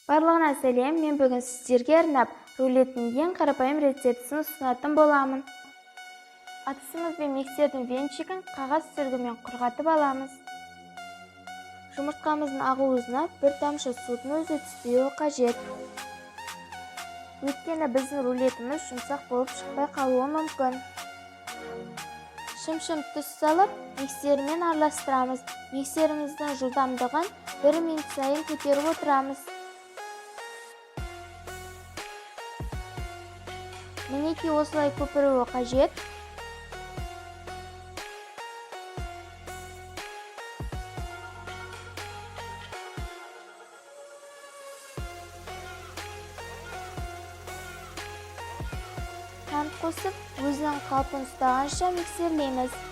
Барлығына сәлем, мен бүгін сіздерге арнап рулеттің ең қарапайым рецептісін ұсынатын боламын. Атысымыз бен миксердің венчигін қағаз сүргімен құрғатып аламыз. Жұмыртқамыздың ағуызына бір тамшы судың өзі түспеуі қажет. Өйткені біздің рулетіміз жұмсақ болып шықпай қалуы мүмкін. Шым-шым тұз салып, миксермен араластырамыз. Миксеріміздің жылдамдығын 1 минут сайын көтеріп отырамыз. Мінекей осылай көпіруі қажет. Қант қосып, өзінің қалпын ұстағанша миксерлейміз.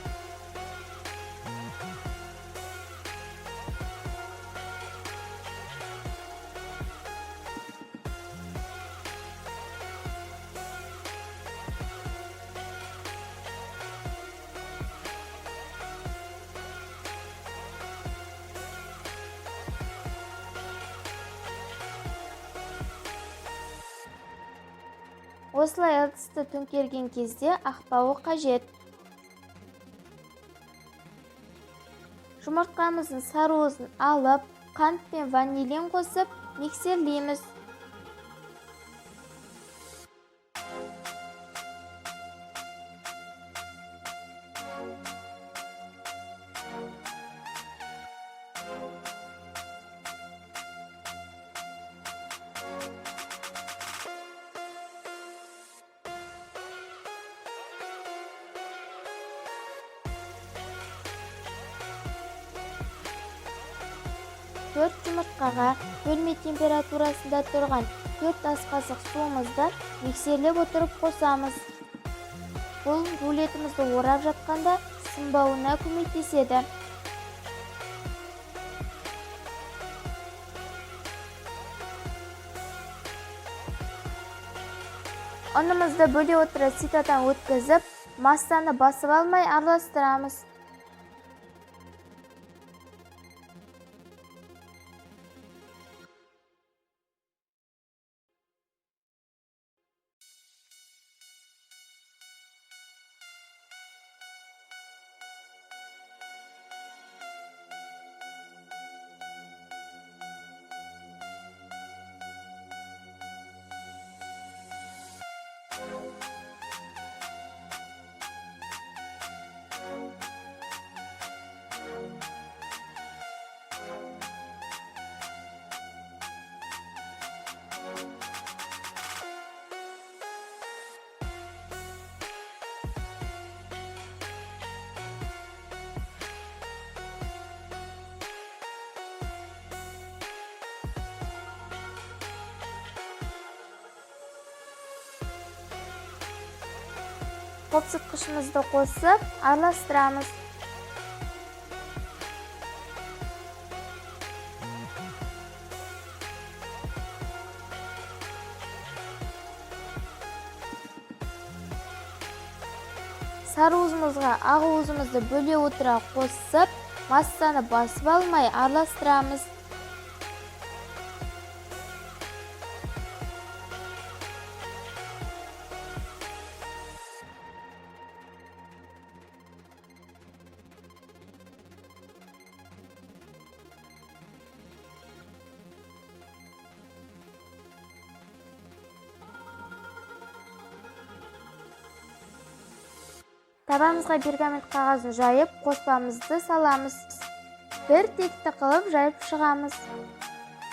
Осылай ыдысты төңкерген кезде ақпауы қажет. Жұмыртқамыздың сарыуызын алып, қант пен ванилин қосып, миксерлейміз. Төрт жұмыртқаға бөлме температурасында тұрған 4 ас қасық суымызды миксерлеп отырып қосамыз. Бұл рулетімізді орап жатқанда сынбауына көмектеседі. Ұнымызды бөле отыра ситадан өткізіп, массаны басып алмай араластырамыз. Қопсытқышымызды қосып, араластырамыз. Сарыуызымызға ағуызымызды бөле отыра қосып, массаны басып алмай араластырамыз. Табамызға пергамент қағазын жайып, қоспамызды саламыз. Бір текті қылып жайып шығамыз.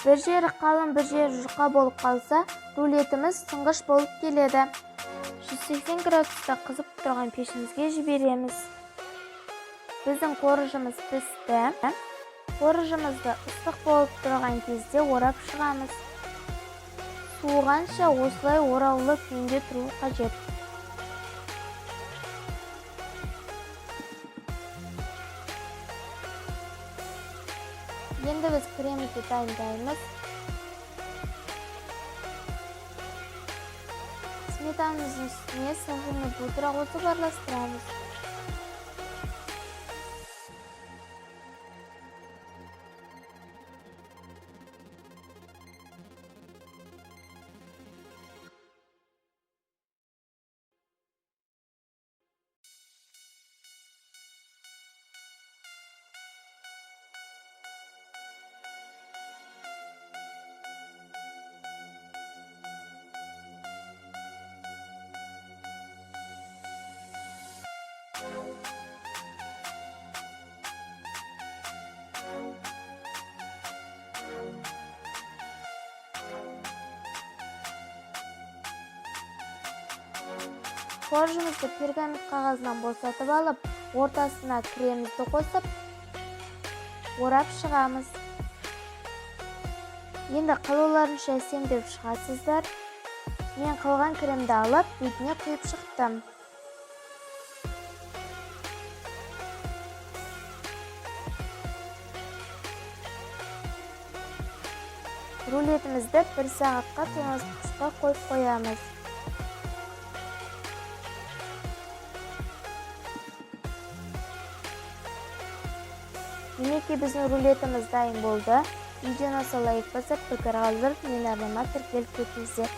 Бір жері қалың, бір жері жұқа болып қалса, рулетіміз сынғыш болып келеді. 180 градуста қызып тұрған пешімізге жібереміз. Біздің қоржымыз пісті. Қоржымызды ыстық болып тұрған кезде орап шығамыз. Суығанша осылай ораулы күйінде тұру қажет. Енді біз кремді дайындаймыз. Сметанамыздың үстіне сахарный пудра қосып араластырамыз. коржымызды пергамент қағазынан босатып алып, ортасына кремді қосып, орап шығамыз. Енді қалауларынша әсемдеп шығасыздар. Мен қалған кремді алып, бетіне құйып шықтым. Рулетімізді 1 сағатқа тоңазытқышқа қойып қоямыз. Мінекей біздің рулетіміз дайын болды. Видеоны лайк басып, пікір қалдырып, мені арнама тіркеліп кетіңіздер.